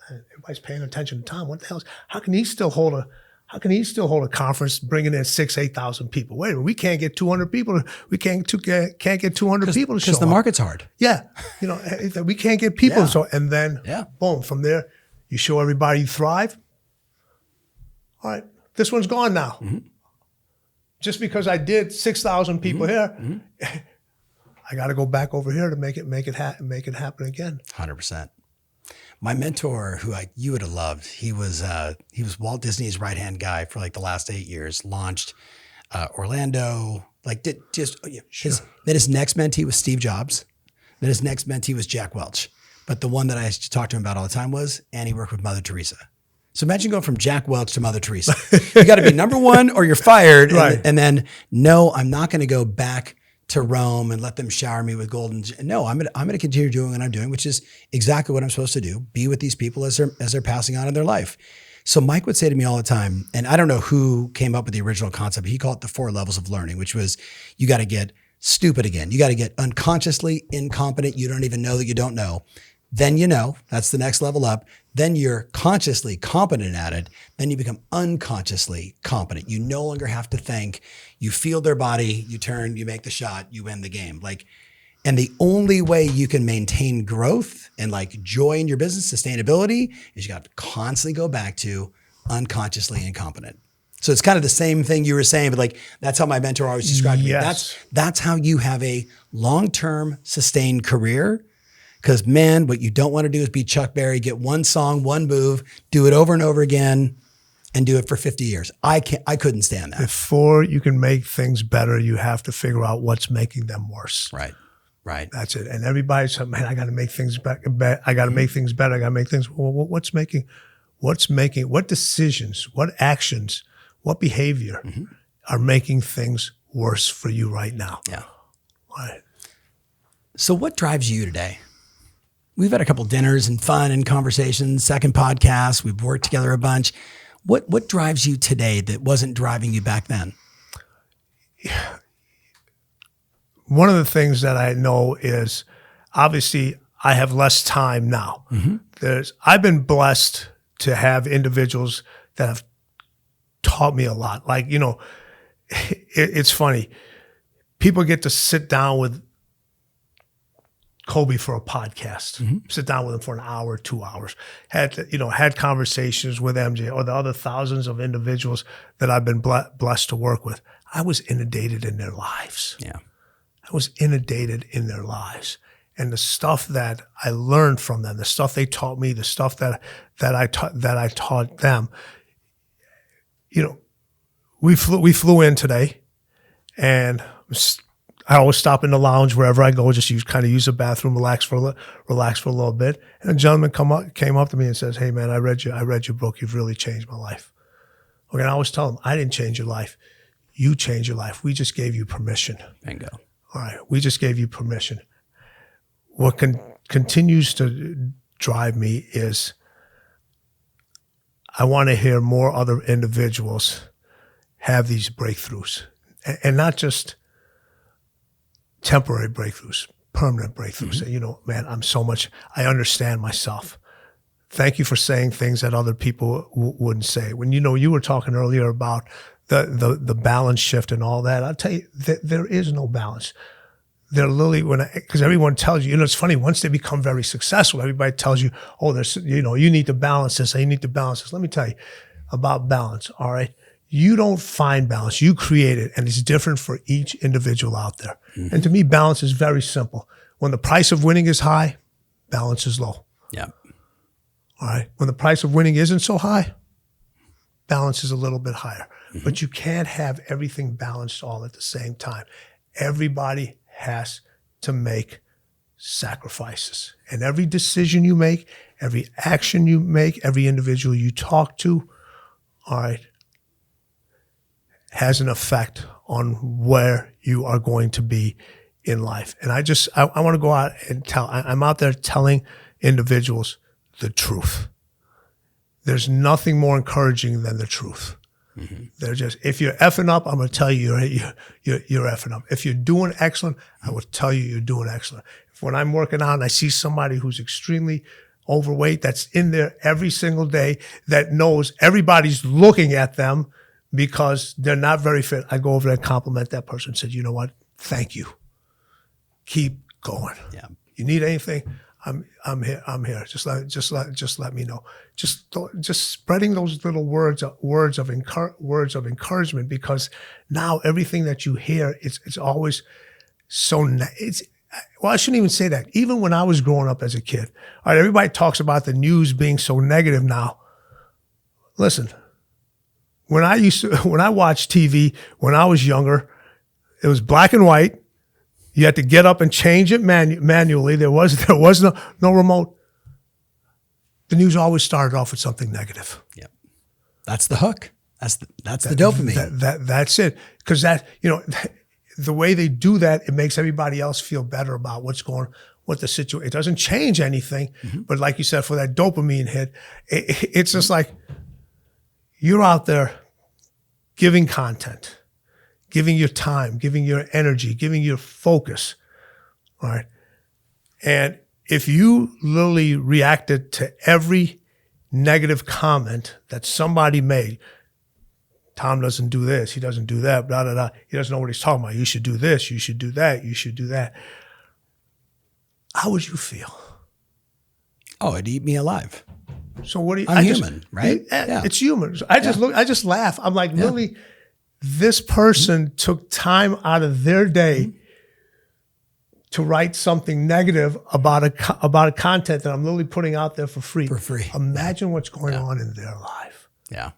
Speaker 2: everybody's paying attention to Tom. What the hell is? How can he still hold a conference, bringing in 8,000 people? Wait a minute, we can't get 200 people. We can't get 200 people to show up.
Speaker 1: Because the market's hard.
Speaker 2: Yeah, we can't get people. So, and then, boom, from there, you show everybody you thrive. All right, this one's gone now. Just because I did 6,000 people here, I got to go back over here to make it happen again.
Speaker 1: 100%. My mentor, who you would have loved, he was Walt Disney's right-hand guy for like the last 8 years. Launched Orlando, like then his next mentee was Steve Jobs. Then his next mentee was Jack Welch. But the one that I used to talk to him about all the time was, and he worked with Mother Teresa. So imagine going from Jack Welch to Mother Teresa. You got to be number one or you're fired.
Speaker 2: Right.
Speaker 1: And then, no, I'm not going to go back to Rome and let them shower me with gold. No, I'm going to continue doing what I'm doing, which is exactly what I'm supposed to do. Be with these people as they're passing on in their life. So Mike would say to me all the time, and I don't know who came up with the original concept, but he called it the 4 levels of learning, which was you got to get stupid again. You got to get unconsciously incompetent. You don't even know that you don't know. Then you know, that's the next level up. Then you're consciously competent at it. Then you become unconsciously competent. You no longer have to think. You feel their body, you turn, you make the shot, you win the game. And the only way you can maintain growth and like joy in your business, sustainability, is you got to constantly go back to unconsciously incompetent. So it's kind of the same thing you were saying, but like that's how my mentor always described me. That's how you have a long-term sustained career. Because man, what you don't want to do is be Chuck Berry, get one song, one move, do it over and over again, and do it for 50 years. I couldn't stand that.
Speaker 2: Before you can make things better, you have to figure out what's making them worse.
Speaker 1: Right.
Speaker 2: That's it. And everybody's saying, man, I got to make things better. I got to make things better. I got to make things. Well, what decisions, what actions, what behavior are making things worse for you right now?
Speaker 1: Yeah.
Speaker 2: Right.
Speaker 1: So what drives you today? We've had a couple dinners and fun and conversations, second podcast. We've worked together a bunch. What drives you today that wasn't driving you back then?
Speaker 2: One of the things that I know is obviously I have less time now. I've been blessed to have individuals that have taught me a lot. Like, it's funny. People get to sit down with Kobe for a podcast, sit down with him for an hour, 2 hours, had conversations with MJ or the other thousands of individuals that I've been blessed to work with. I was inundated in their lives.
Speaker 1: Yeah.
Speaker 2: I was inundated in their lives. And the stuff that I learned from them, the stuff they taught me, the stuff that I taught them, we flew in today, and I always stop in the lounge wherever I go, just use the bathroom, relax for a little bit. And a gentleman came up to me and says, "Hey man, I read your book. You've really changed my life." Okay, and I always tell him, I didn't change your life. You changed your life. We just gave you permission.
Speaker 1: Bingo.
Speaker 2: All right, we just gave you permission. What continues to drive me is I want to hear more other individuals have these breakthroughs, and not just temporary breakthroughs, permanent breakthroughs. Man, I understand myself. Thank you for saying things that other people wouldn't say. When you were talking earlier about the balance shift and all that, I'll tell you that there is no balance. They're literally, because everyone tells you, it's funny, once they become very successful, everybody tells you, oh, there's, you need to balance this, you need to balance this. Let me tell you about balance, all right? You don't find balance, you create it, and it's different for each individual out there. And to me, balance is very simple. When the price of winning is high, balance is low.
Speaker 1: Yeah.
Speaker 2: All right? When the price of winning isn't so high, balance is a little bit higher. But you can't have everything balanced all at the same time. Everybody has to make sacrifices. And every decision you make, every action you make, every individual you talk to, all right, has an effect on where you are going to be in life. And I want to go out and I'm out there telling individuals the truth. There's nothing more encouraging than the truth. They're just, if you're effing up, I'm going to tell you you're effing up. If you're doing excellent, I will tell you you're doing excellent. When I'm working out and I see somebody who's extremely overweight, that's in there every single day, that knows everybody's looking at them because they're not very fit, I go over there and compliment that person and said, you know what? Thank you. Keep going. Yeah. You need anything? I'm here. Just let me know. Just spreading those little words of encouragement, because now everything that you hear, it's always so. Well, I shouldn't even say that. Even when I was growing up as a kid, all right, everybody talks about the news being so negative now. Listen, when I watched TV when I was younger, it was black and white. You had to get up and change it manually. There was no remote. The news always started off with something negative.
Speaker 1: Yeah, that's the hook. That's the dopamine.
Speaker 2: That's it. Because the way they do that, it makes everybody else feel better about what the situation. It doesn't change anything, but like you said, for that dopamine hit, it's just like you're out there giving content, giving your time, giving your energy, giving your focus, all right? And if you literally reacted to every negative comment that somebody made, Tom doesn't do this, he doesn't do that, blah, blah, blah, he doesn't know what he's talking about, you should do this, you should do that, you should do that, how would you feel?
Speaker 1: Oh, it'd eat me alive.
Speaker 2: So what do you?
Speaker 1: I'm human, right?
Speaker 2: Yeah. It's human. I just laugh. I'm like, really, this person took time out of their day to write something negative about a content that I'm literally putting out there for free. Imagine what's going on in their life.
Speaker 1: Yeah.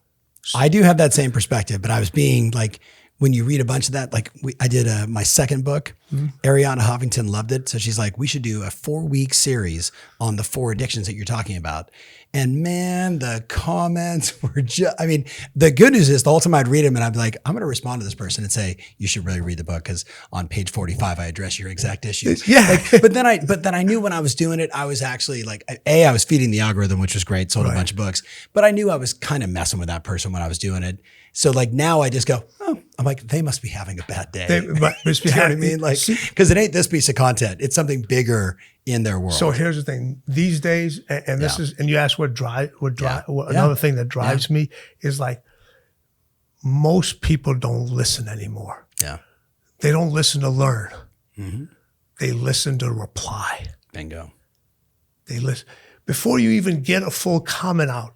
Speaker 1: I do have that same perspective, but I was being like, when you read a bunch of that, like I did my second book, Ariana Huffington loved it. So she's like, we should do a 4-week series on the 4 addictions that you're talking about. And man, the comments were just, I mean, the good news is the whole time I'd read them and I'd be like, I'm going to respond to this person and say, you should really read the book because on page 45, I address your exact issues.
Speaker 2: Yeah.
Speaker 1: But then I knew when I was doing it, I was actually like, I was feeding the algorithm, which was great, sold a bunch of books, but I knew I was kind of messing with that person when I was doing it. So like now I just go, oh, I'm like, they must be having a bad day.
Speaker 2: They must be
Speaker 1: you know what I mean? Like, Because it ain't this piece of content. It's something bigger in their world.
Speaker 2: So here's the thing. These days, and this is, and you ask another thing that drives me is like, most people don't listen anymore.
Speaker 1: Yeah.
Speaker 2: They don't listen to learn. Mm-hmm. They listen to reply.
Speaker 1: Bingo.
Speaker 2: They listen. Before you even get a full comment out,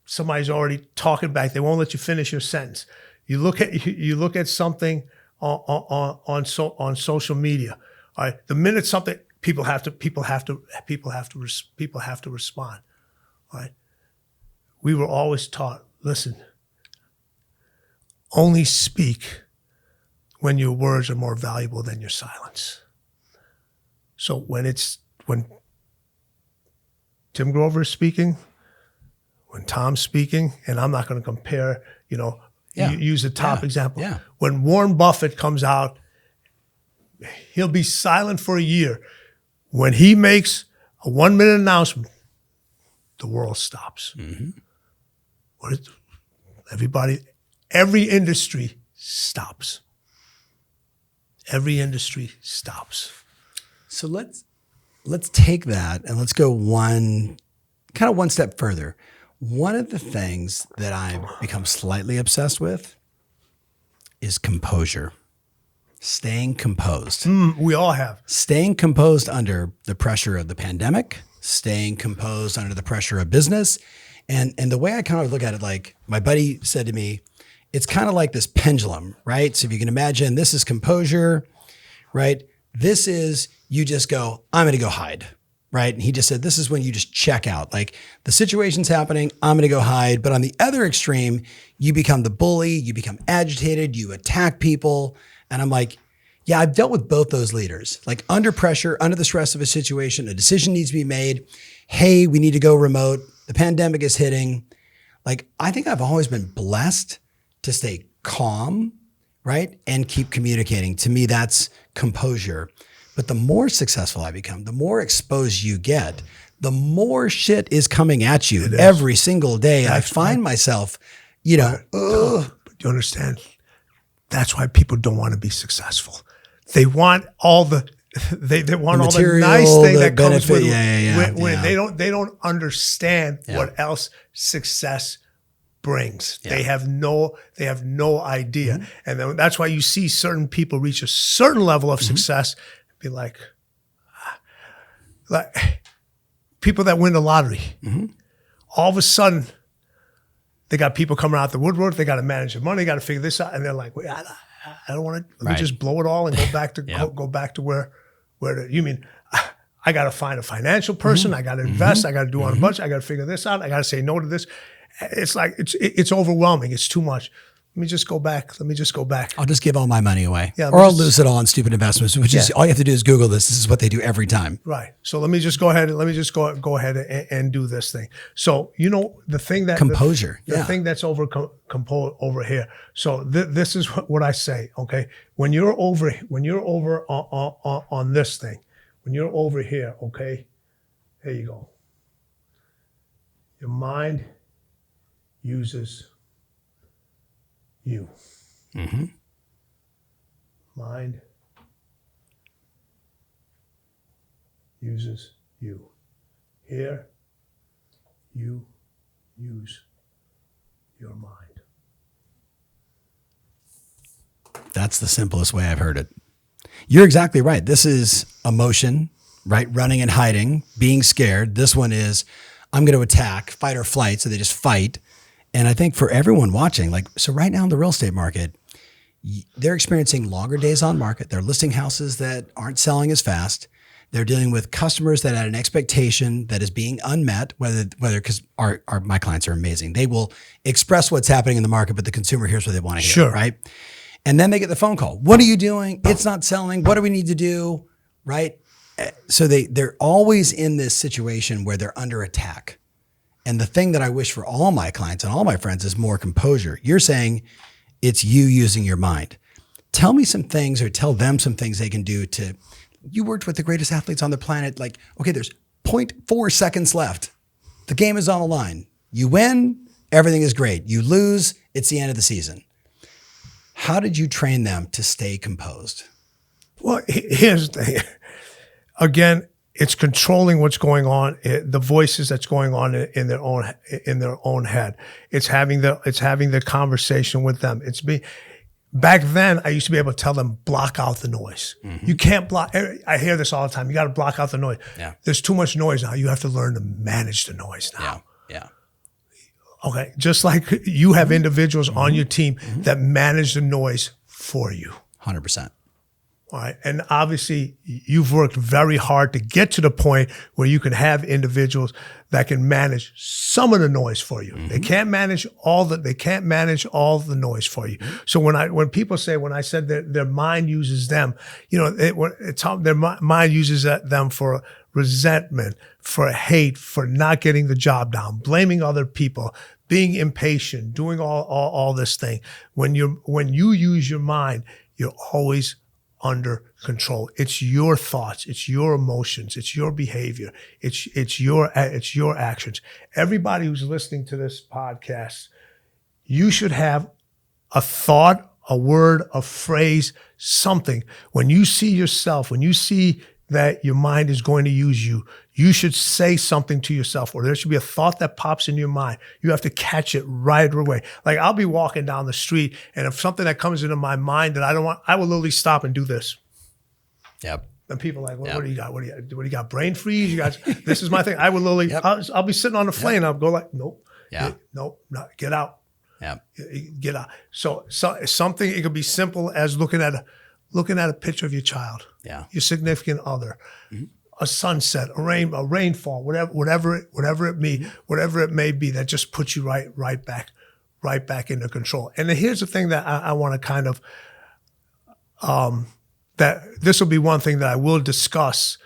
Speaker 2: somebody's already talking back. They won't let you finish your sentence. You look at something on social media. All right. The minute something, people have to respond. All right. We were always taught, listen, only speak when your words are more valuable than your silence. So when Tim Grover is speaking, when Tom's speaking, and I'm not going to compare, use a top example.
Speaker 1: Yeah.
Speaker 2: When Warren Buffett comes out, he'll be silent for a year. When he makes a 1-minute announcement, the world stops. Mm-hmm. Every industry stops. Every industry stops.
Speaker 1: So let's take that and let's go one step further. One of the things that I've become slightly obsessed with is composure. Staying composed.
Speaker 2: We all have.
Speaker 1: Staying composed under the pressure of the pandemic, staying composed under the pressure of business. And the way I kind of look at it, like my buddy said to me, it's kind of like this pendulum, right? So if you can imagine, this is composure, right? This is, you just go, I'm going to go hide, right? And he just said, this is when you just check out. Like the situation's happening, I'm going to go hide. But on the other extreme, you become the bully, you become agitated, you attack people. And I'm like, yeah, I've dealt with both those leaders. Like under pressure, under the stress of a situation, a decision needs to be made. Hey, we need to go remote. The pandemic is hitting. Like, I think I've always been blessed to stay calm, right? And keep communicating. To me, that's composure. But the more successful I become, the more exposed you get, the more shit is coming at you every single day. And I find myself,
Speaker 2: But you understand? That's why people don't want to be successful. They want all the all the nice thing that comes with it. They don't understand what else success brings. Yeah. They have no idea. Mm-hmm. And then that's why you see certain people reach a certain level of success, be like people that win the lottery. Mm-hmm. All of a sudden, they got people coming out the woodwork. They got to manage their money. They got to figure this out. And they're like, wait, I don't want to. Let me just blow it all and go back to go back to where you mean. I got to find a financial person. I got to invest. I got to do on a budget. I got to figure this out. I got to say no to this. It's like it's overwhelming. It's too much. Let me just go back.
Speaker 1: I'll just give all my money away. Yeah, or I'll lose it all on stupid investments, which is all you have to do is Google this. This is what they do every time.
Speaker 2: Right. So let me just go ahead and do this thing. So, the thing that
Speaker 1: composure,
Speaker 2: the thing that's over here. So this is what I say. Okay. When you're over on this thing, when you're over here, okay, there you go. Your mind uses you. Mm-hmm. Mind uses you. Here, you use your mind.
Speaker 1: That's the simplest way I've heard it. You're exactly right. This is emotion, right? Running and hiding, being scared. This one is, I'm going to attack, fight or flight. So they just fight. And I think for everyone watching, so right now in the real estate market, they're experiencing longer days on market. They're listing houses that aren't selling as fast. They're dealing with customers that had an expectation that is being unmet, whether because my clients are amazing. They will express what's happening in the market, but the consumer hears what they want to hear, right? And then they get the phone call. What are you doing? It's not selling. What do we need to do, right? So they're always in this situation where they're under attack. And the thing that I wish for all my clients and all my friends is more composure. You're saying it's you using your mind. Tell me some things or tell them some things they can do to, you worked with the greatest athletes on the planet. Like, okay, there's 0.4 seconds left. The game is on the line. You win, everything is great. You lose, it's the end of the season. How did you train them to stay composed?
Speaker 2: Well, here's the thing. Again, it's controlling what's going on, the voices that's going on in their own head. It's having the conversation with them. It's me. Back then, I used to be able to tell them, block out the noise. Mm-hmm. You can't block. I hear this all the time. You got to block out the noise.
Speaker 1: Yeah.
Speaker 2: There's too much noise now. You have to learn to manage the noise now.
Speaker 1: Yeah.
Speaker 2: Okay. Just like you have individuals on your team that manage the noise for you.
Speaker 1: 100%.
Speaker 2: All right. And obviously you've worked very hard to get to the point where you can have individuals that can manage some of the noise for you. They can't manage all the noise for you. So when people say, when I said that their mind uses them, their mind uses them for resentment, for hate, for not getting the job done, blaming other people, being impatient, doing all this thing. When you use your mind, you're always under control. It's your thoughts, it's your emotions, it's your behavior, it's your actions. Everybody who's listening to this podcast, you should have a thought, a word, a phrase, something. When you see yourself, when you see that your mind is going to use you, you should say something to yourself, or there should be a thought that pops in your mind. You have to catch it right away. Like I'll be walking down the street, and if something that comes into my mind that I don't want, I will literally stop and do this.
Speaker 1: Yep.
Speaker 2: And people are like, well, what do you got? What do you got? Brain freeze? You got, this is my thing. I will literally, I'll be sitting on the plane. I'll go like, nope.
Speaker 1: Yeah.
Speaker 2: Nope. No, get out.
Speaker 1: Yeah.
Speaker 2: Get out. So something, it could be simple as looking at a picture of your child.
Speaker 1: Yeah.
Speaker 2: Your significant other. A sunset, a rainfall, whatever it may be, that just puts you right back into control. And then here's the thing that I want to kind of, that this will be one thing that I will discuss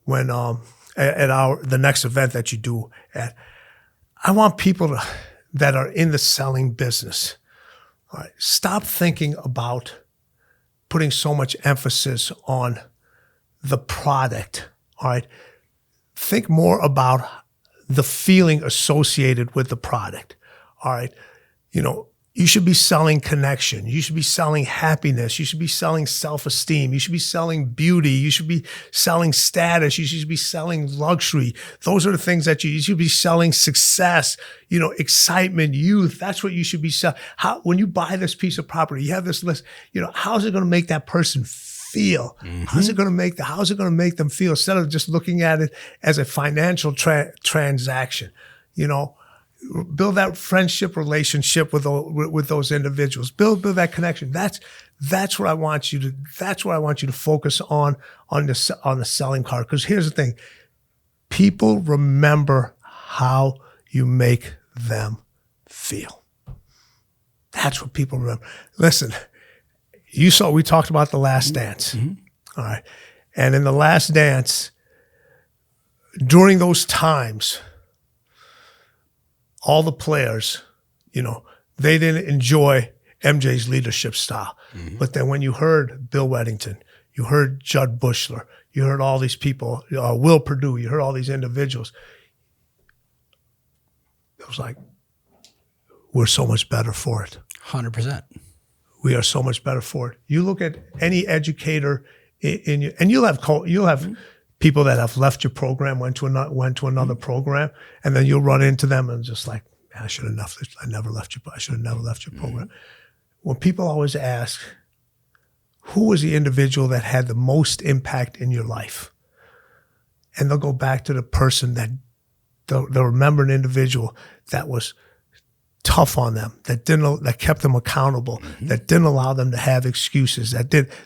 Speaker 2: when at the next event that you do at. I want people that are in the selling business. All right, stop thinking about putting so much emphasis on the product. All right. Think more about the feeling associated with the product. All right. You should be selling connection. You should be selling happiness. You should be selling self-esteem. You should be selling beauty. You should be selling status. You should be selling luxury. Those are the things that you should be selling. Success, excitement, youth. That's what you should be selling. When you buy this piece of property, you have this list, how's it going to make that person feel? How's it going to make them feel, instead of just looking at it as a financial transaction? Build that friendship relationship with those individuals. Build that connection. That's what I want you to focus on the selling card. Because here's the thing: people remember how you make them feel. That's what people remember. Listen, we talked about The Last Dance. All right. And in The Last Dance, during those times, all the players, they didn't enjoy MJ's leadership style. But then when you heard Bill Weddington, you heard Judd Bushler, you heard all these people, Will Perdue, you heard all these individuals, it was like, we're so much better for it.
Speaker 1: 100%.
Speaker 2: We are so much better for it. You look at any educator and you'll have people that have left your program, went to another program, and then you'll run into them and just like, I should have never left your program. When people always ask, who was the individual that had the most impact in your life? And they'll go back to the person that they'll remember, an individual that was tough on them, that kept them accountable, that didn't allow them to have excuses.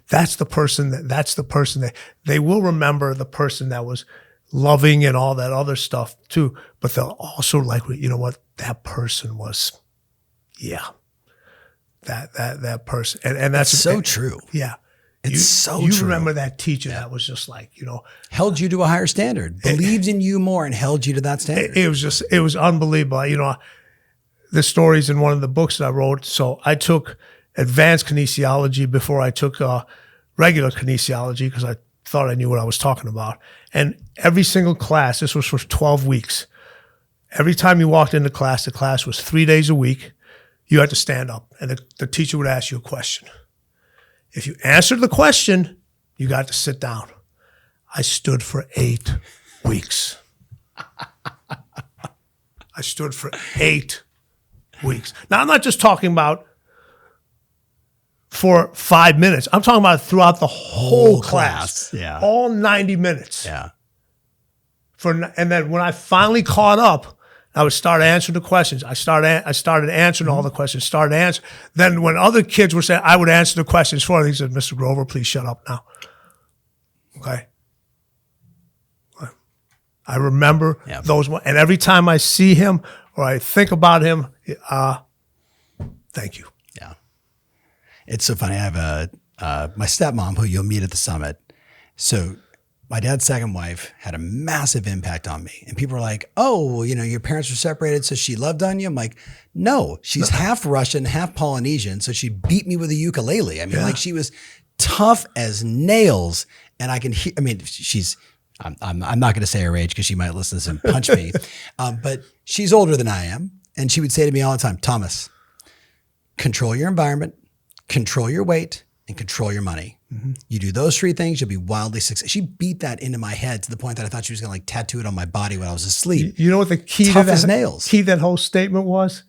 Speaker 2: That's the person that they will remember, the person that was loving and all that other stuff too. But they'll also that person was, that person. And that's
Speaker 1: so true.
Speaker 2: Yeah.
Speaker 1: It's so
Speaker 2: you
Speaker 1: true.
Speaker 2: remember that teacher that was just like,
Speaker 1: held you to a higher standard, believed in you more and held you to that standard.
Speaker 2: It was unbelievable. The stories in one of the books that I wrote. So I took advanced kinesiology before I took regular kinesiology, because I thought I knew what I was talking about. And every single class, this was for 12 weeks. Every time you walked into class, the class was 3 days a week. you had to stand up, and the teacher would ask you a question. If you answered the question, you got to sit down. I stood for 8 weeks. I stood for 8 weeks. Now, I'm not just talking about for 5 minutes. I'm talking about throughout the whole class.
Speaker 1: Yeah.
Speaker 2: All 90 minutes.
Speaker 1: Yeah.
Speaker 2: And then when I finally caught up, I would start answering the questions. I started answering all the questions, Then when other kids were saying, I would answer the questions for them. He said, Mr. Grover, please shut up now. Okay. I remember those. And every time I see him or I think about him, thank you.
Speaker 1: Yeah. It's so funny. I have my stepmom who you'll meet at the summit. So my dad's second wife had a massive impact on me. And people were like, oh, well, your parents were separated, so she loved on you. I'm like, no, she's half Russian, half Polynesian. So she beat me with a ukulele. I mean, like she was tough as nails. And I can hear, I'm not going to say her age because she might listen to this and punch me. But she's older than I am. And she would say to me all the time, Thomas, control your environment, control your weight, and control your money. Mm-hmm. You do those 3 things, you'll be wildly successful. She beat that into my head to the point that I thought she was going to tattoo it on my body when I was asleep.
Speaker 2: You know what the key
Speaker 1: Tough
Speaker 2: to
Speaker 1: as nails.
Speaker 2: Key to that whole statement was?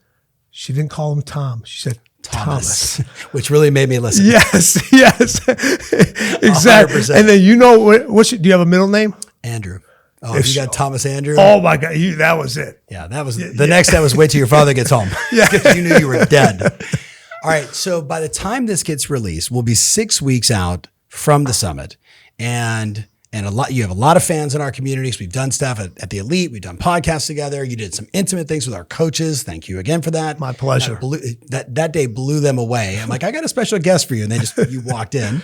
Speaker 2: She didn't call him Tom. She said Thomas.
Speaker 1: Which really made me listen.
Speaker 2: Yes. Exactly.
Speaker 1: 100%.
Speaker 2: And then do you have a middle name?
Speaker 1: Andrew. Oh, if you got Thomas Andrew.
Speaker 2: Oh my God, that was it.
Speaker 1: Yeah, that was the next step was wait till your father gets home. Because you knew you were dead. All right, so by the time this gets released, we'll be 6 weeks out from the summit, and you have a lot of fans in our communities. We've done stuff at the Elite. We've done podcasts together. You did some intimate things with our coaches. Thank you again for that.
Speaker 2: My pleasure.
Speaker 1: That day blew them away. I'm like, I got a special guest for you, and you walked in.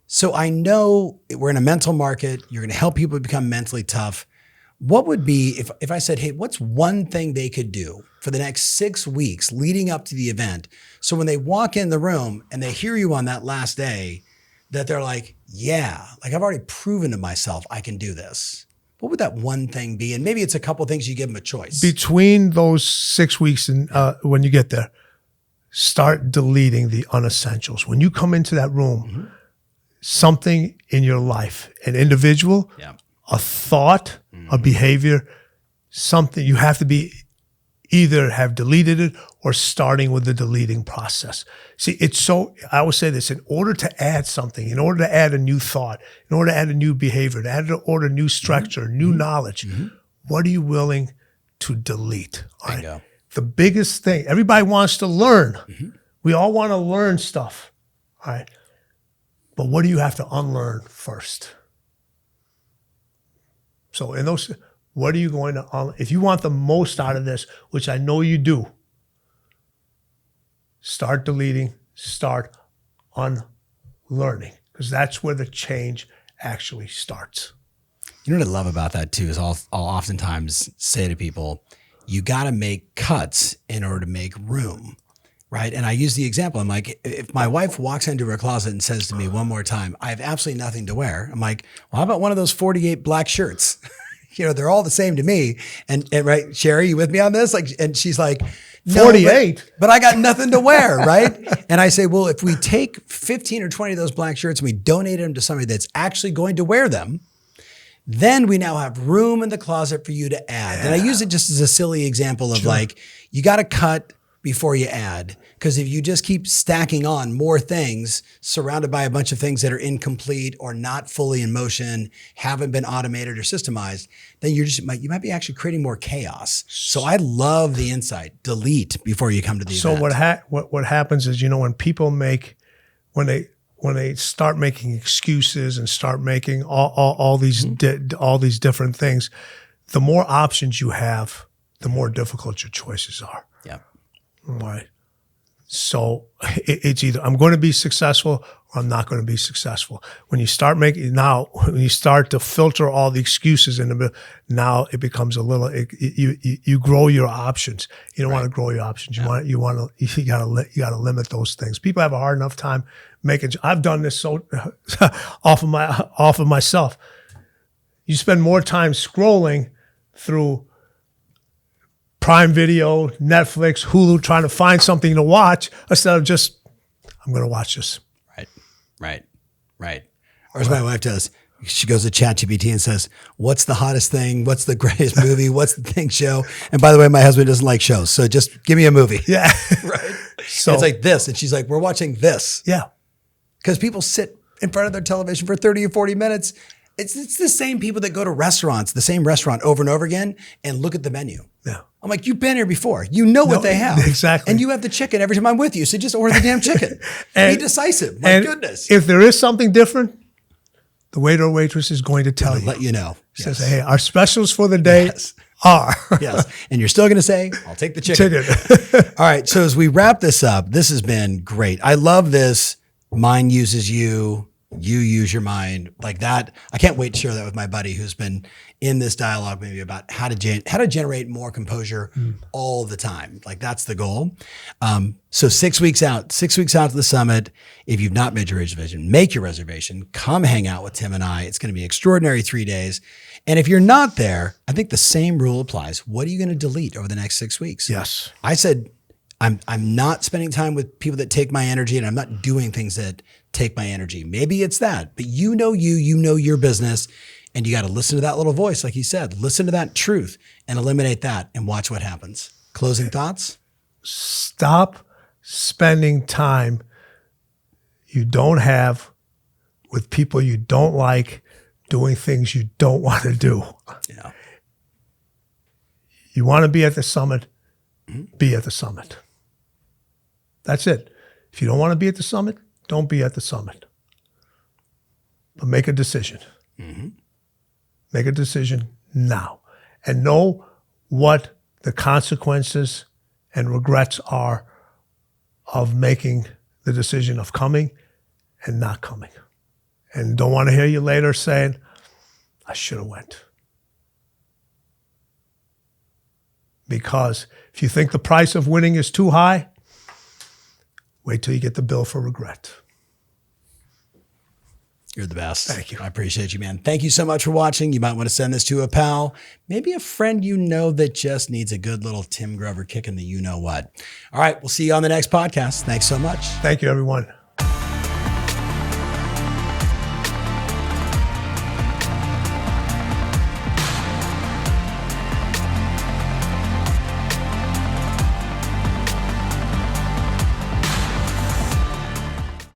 Speaker 1: So I know we're in a mental market. You're going to help people become mentally tough. What would be, if I said, hey, what's one thing they could do for the next 6 weeks leading up to the event? So when they walk in the room and they hear you on that last day, that they're like, yeah, like I've already proven to myself I can do this. What would that one thing be? And maybe it's a couple of things you give them a choice.
Speaker 2: Between those 6 weeks and when you get there, start deleting the unessentials. When you come into that room, something in your life, an individual, a thought, a behavior, something you have to be either have deleted it or starting with the deleting process. See, I always say this, in order to add something, in order to add a new thought, in order to add a new behavior, to order new structure, new knowledge, what are you willing to delete? All right? The biggest thing, everybody wants to learn. We all want to learn stuff. All right. But what do you have to unlearn first? So what are you going to, if you want the most out of this, which I know you do, start deleting, start unlearning, because that's where the change actually starts.
Speaker 1: You know what I love about that too is I'll oftentimes say to people, you got to make cuts in order to make room. Right. And I use the example. I'm like, if my wife walks into her closet and says to me one more time, I have absolutely nothing to wear. I'm like, well, how about one of those 48 black shirts? They're all the same to me. And right, Sherry, you with me on this? And she's like, no,
Speaker 2: 48,
Speaker 1: but I got nothing to wear. Right. And I say, well, if we take 15 or 20 of those black shirts and we donate them to somebody that's actually going to wear them, then we now have room in the closet for you to add. And I use it just as a silly example of like, you got to cut before you add. Because if you just keep stacking on more things surrounded by a bunch of things that are incomplete or not fully in motion, haven't been automated or systemized, then you might be actually creating more chaos. So I love the insight. Delete before you come to the event.
Speaker 2: So what happens is, when people when they start making excuses and start making all these different things, the more options you have, the more difficult your choices are.
Speaker 1: Yeah.
Speaker 2: Right. So it's either I'm going to be successful or I'm not going to be successful. When you start to filter all the excuses in the middle, now it becomes you grow your options. You don't want to grow your options. You gotta limit those things. People have a hard enough time I've done this so off of myself. You spend more time scrolling through Prime Video, Netflix, Hulu, trying to find something to watch instead of just, I'm going to watch this.
Speaker 1: Right. Or as my wife does, she goes to ChatGPT and says, what's the hottest thing? What's the greatest movie? What's the thing show? And by the way, my husband doesn't like shows. So just give me a movie.
Speaker 2: Yeah.
Speaker 1: Right. So and it's like this. And she's like, we're watching this.
Speaker 2: Yeah.
Speaker 1: Because people sit in front of their television for 30 or 40 minutes. It's the same people that go to restaurants, the same restaurant over and over again and look at the menu.
Speaker 2: Yeah.
Speaker 1: I'm like, you've been here before. You know what they have.
Speaker 2: Exactly.
Speaker 1: And you have the chicken every time I'm with you. So just order the damn chicken. Be decisive. My goodness.
Speaker 2: If there is something different, the waiter or waitress is going to tell you.
Speaker 1: Let you know.
Speaker 2: Says, hey, our specials for the day are.
Speaker 1: Yes. And you're still going to say, I'll take the chicken. All right. So as we wrap this up, this has been great. I love this. Mind uses you. You use your mind like that. I can't wait to share that with my buddy who's been in this dialogue maybe about how to generate more composure all the time. Like that's the goal. So 6 weeks out to the summit. If you've not made your reservation, make your reservation. Come hang out with Tim and I. It's going to be extraordinary 3 days. And if you're not there, I think the same rule applies. What are you going to delete over the next 6 weeks?
Speaker 2: Yes.
Speaker 1: I said, I'm not spending time with people that take my energy, and I'm not doing things that take my energy. Maybe it's that, but you know your business, and you got to listen to that little voice, like you said. Listen to that truth and eliminate that and watch what happens. Closing thoughts?
Speaker 2: Stop spending time you don't have with people you don't like doing things you don't want to do.
Speaker 1: Yeah.
Speaker 2: You want to be at the summit, be at the summit. That's it. If you don't want to be at the summit, don't be at the summit. But make a decision. Make a decision now. And know what the consequences and regrets are of making the decision of coming and not coming. And don't want to hear you later saying, I should have went. Because if you think the price of winning is too high, wait till you get the bill for regret.
Speaker 1: You're the best.
Speaker 2: Thank you.
Speaker 1: I appreciate you, man. Thank you so much for watching. You might want to send this to a pal, maybe a friend you know that just needs a good little Tim Grover kick in the you know what. All right. We'll see you on the next podcast. Thanks so much.
Speaker 2: Thank you, everyone.